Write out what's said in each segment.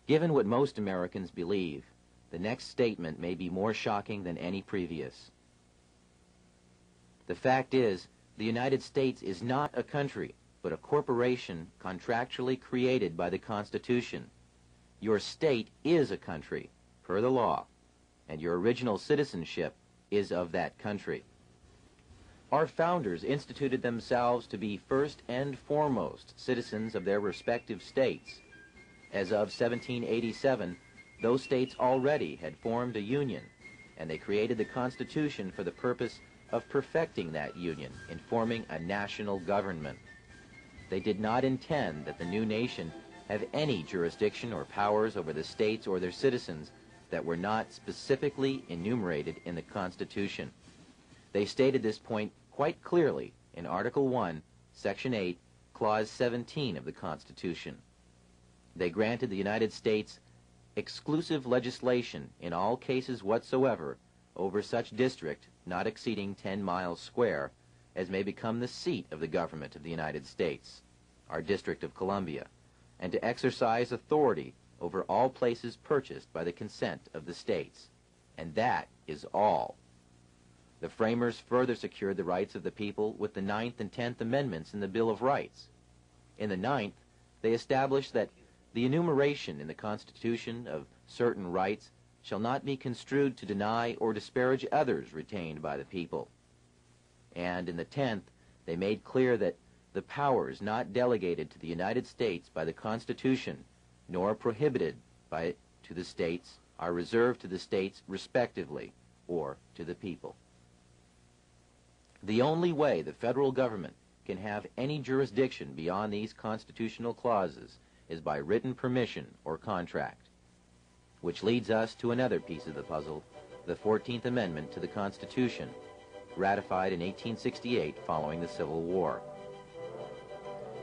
Given what most Americans believe, the next statement may be more shocking than any previous. The fact is, the United States is not a country, but a corporation contractually created by the Constitution. Your state is a country, per the law, and your original citizenship is of that country. Our founders instituted themselves to be first and foremost citizens of their respective states. As of 1787, those states already had formed a union, and they created the Constitution for the purpose of perfecting that union in forming a national government. They did not intend that the new nation have any jurisdiction or powers over the states or their citizens that were not specifically enumerated in the Constitution. They stated this point quite clearly in Article 1, Section 8, Clause 17 of the Constitution. They granted the United States exclusive legislation in all cases whatsoever over such district not exceeding 10 miles square as may become the seat of the government of the United States, our District of Columbia, and to exercise authority over all places purchased by the consent of the states. And that is all. The framers further secured the rights of the people with the 9th and 10th Amendments in the Bill of Rights. In the 9th, they established that the enumeration in the Constitution of certain rights shall not be construed to deny or disparage others retained by the people. And in the 10th, they made clear that the powers not delegated to the United States by the Constitution, nor prohibited to the states, are reserved to the states respectively, or to the people. The only way the federal government can have any jurisdiction beyond these constitutional clauses is by written permission or contract. Which leads us to another piece of the puzzle, the 14th Amendment to the Constitution, ratified in 1868 following the Civil War.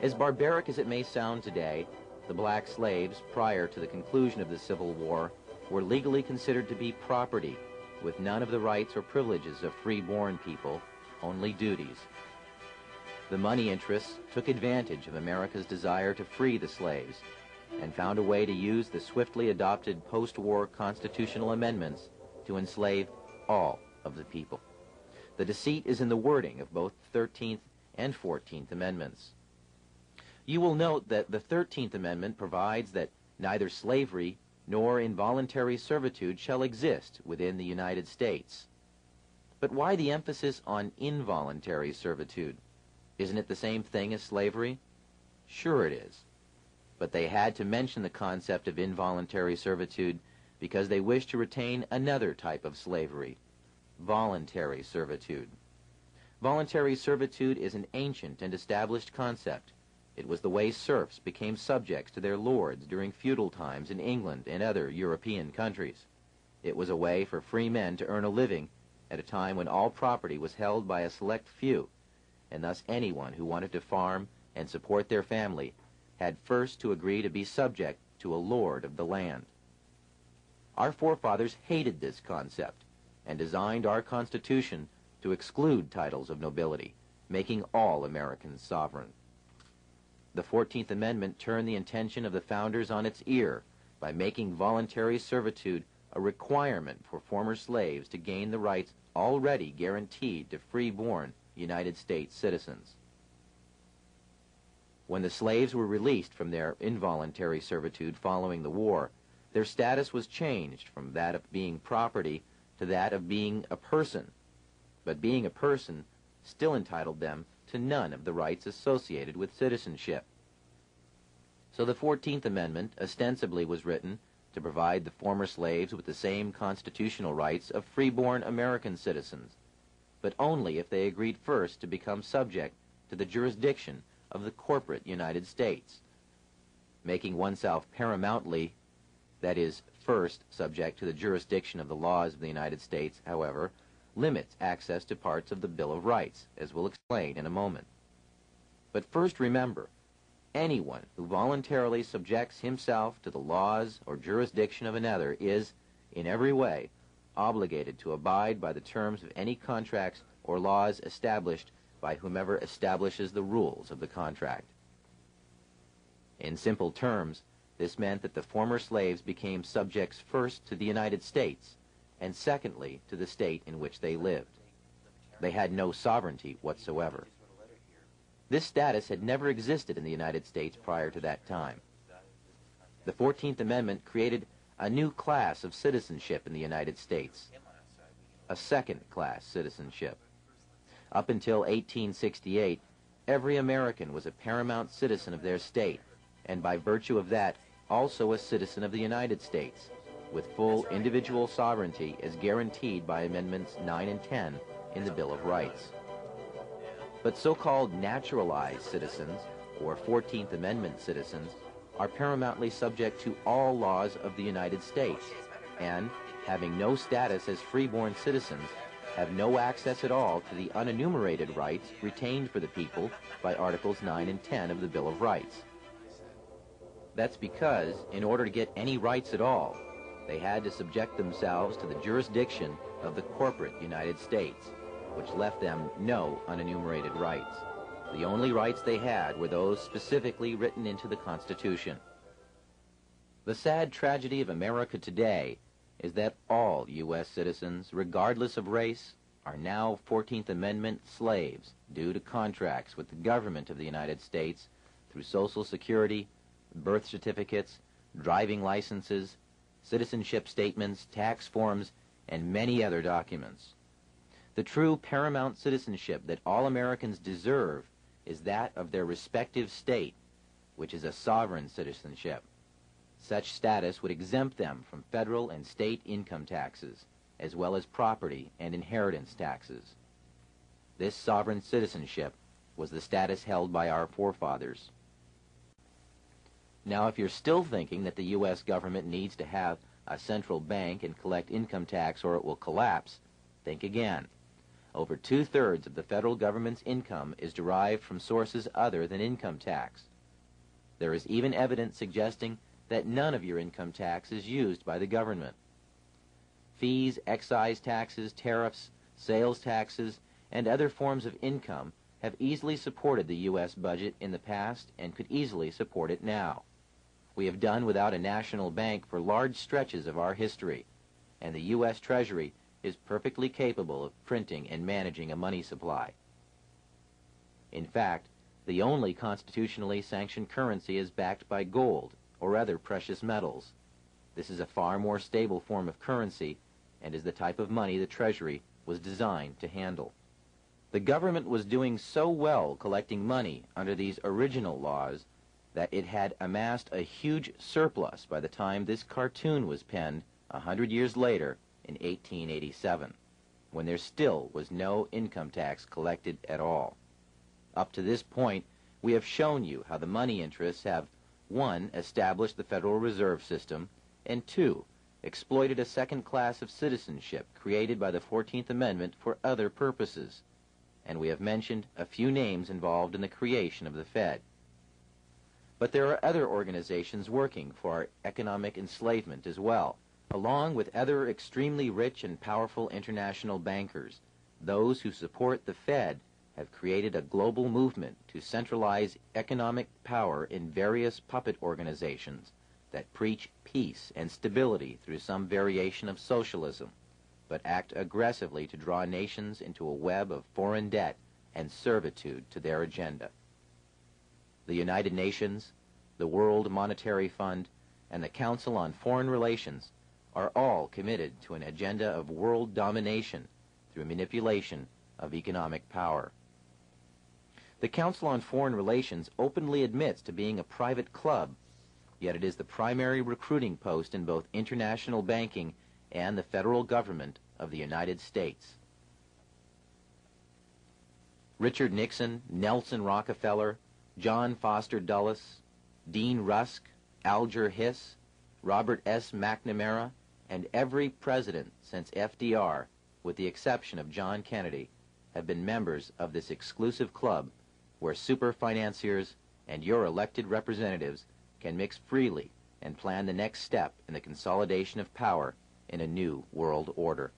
As barbaric as it may sound today, the black slaves, prior to the conclusion of the Civil War, were legally considered to be property, with none of the rights or privileges of free-born people, only duties. The money interests took advantage of America's desire to free the slaves and found a way to use the swiftly adopted post-war constitutional amendments to enslave all of the people. The deceit is in the wording of both the 13th and 14th Amendments. You will note that the 13th Amendment provides that neither slavery nor involuntary servitude shall exist within the United States. But why the emphasis on involuntary servitude? Isn't it the same thing as slavery? Sure it is. But they had to mention the concept of involuntary servitude because they wished to retain another type of slavery, voluntary servitude. Voluntary servitude is an ancient and established concept. It was the way serfs became subjects to their lords during feudal times in England and other European countries. It was a way for free men to earn a living at a time when all property was held by a select few, and thus anyone who wanted to farm and support their family had first to agree to be subject to a lord of the land. Our forefathers hated this concept and designed our Constitution to exclude titles of nobility, making all Americans sovereign. The 14th Amendment turned the intention of the founders on its ear by making voluntary servitude a requirement for former slaves to gain the rights already guaranteed to free-born United States citizens. When the slaves were released from their involuntary servitude following the war, their status was changed from that of being property to that of being a person. But being a person still entitled them to none of the rights associated with citizenship. So the 14th Amendment ostensibly was written to provide the former slaves with the same constitutional rights of free-born American citizens, but only if they agreed first to become subject to the jurisdiction of the corporate United States. Making oneself paramountly, that is, first subject to the jurisdiction of the laws of the United States, however, limits access to parts of the Bill of Rights, as we'll explain in a moment. But first remember, anyone who voluntarily subjects himself to the laws or jurisdiction of another is, in every way, obligated to abide by the terms of any contracts or laws established by whomever establishes the rules of the contract. In simple terms, This meant that the former slaves became subjects first to the United States, and secondly to the state in which they lived. They had no sovereignty whatsoever. This status had never existed in the United States prior to that time. The 14th Amendment created a new class of citizenship in the United States, a second-class citizenship. Up until 1868, every American was a paramount citizen of their state, and by virtue of that, also a citizen of the United States, with full individual sovereignty as guaranteed by Amendments 9 and 10 in the Bill of Rights. But so-called naturalized citizens, or 14th Amendment citizens, are paramountly subject to all laws of the United States, and, having no status as freeborn citizens, have no access at all to the unenumerated rights retained for the people by Articles 9 and 10 of the Bill of Rights. That's because, in order to get any rights at all, they had to subject themselves to the jurisdiction of the corporate United States, which left them no unenumerated rights. The only rights they had were those specifically written into the Constitution. The sad tragedy of America today is that all U.S. citizens, regardless of race, are now 14th Amendment slaves due to contracts with the government of the United States through Social Security, birth certificates, driving licenses, citizenship statements, tax forms, and many other documents. The true paramount citizenship that all Americans deserve is that of their respective state, which is a sovereign citizenship. Such status would exempt them from federal and state income taxes, as well as property and inheritance taxes. This sovereign citizenship was the status held by our forefathers. Now, if you're still thinking that the U.S. government needs to have a central bank and collect income tax or it will collapse, think again. Over 2/3 of the federal government's income is derived from sources other than income tax. There is even evidence suggesting that none of your income tax is used by the government. Fees, excise taxes, tariffs, sales taxes, and other forms of income have easily supported the U.S. budget in the past and could easily support it now. We have done without a national bank for large stretches of our history, and the U.S. Treasury is perfectly capable of printing and managing a money supply. In fact, the only constitutionally sanctioned currency is backed by gold or other precious metals. This is a far more stable form of currency and is the type of money the Treasury was designed to handle. The government was doing so well collecting money under these original laws that it had amassed a huge surplus by the time this cartoon was penned 100 years later in 1887, when there still was no income tax collected at all. Up to this point, we have shown you how the money interests have 1. Established the Federal Reserve System, and 2. Exploited a second class of citizenship created by the 14th Amendment for other purposes. And we have mentioned a few names involved in the creation of the Fed. But there are other organizations working for our economic enslavement as well, along with other extremely rich and powerful international bankers. Those who support the Fed have created a global movement to centralize economic power in various puppet organizations that preach peace and stability through some variation of socialism, but act aggressively to draw nations into a web of foreign debt and servitude to their agenda. The United Nations, the World Monetary Fund, and the Council on Foreign Relations are all committed to an agenda of world domination through manipulation of economic power. The Council on Foreign Relations openly admits to being a private club, yet it is the primary recruiting post in both international banking and the federal government of the United States. Richard Nixon, Nelson Rockefeller, John Foster Dulles, Dean Rusk, Alger Hiss, Robert S. McNamara, and every president since FDR, with the exception of John Kennedy, have been members of this exclusive club where super financiers and your elected representatives can mix freely and plan the next step in the consolidation of power in a new world order.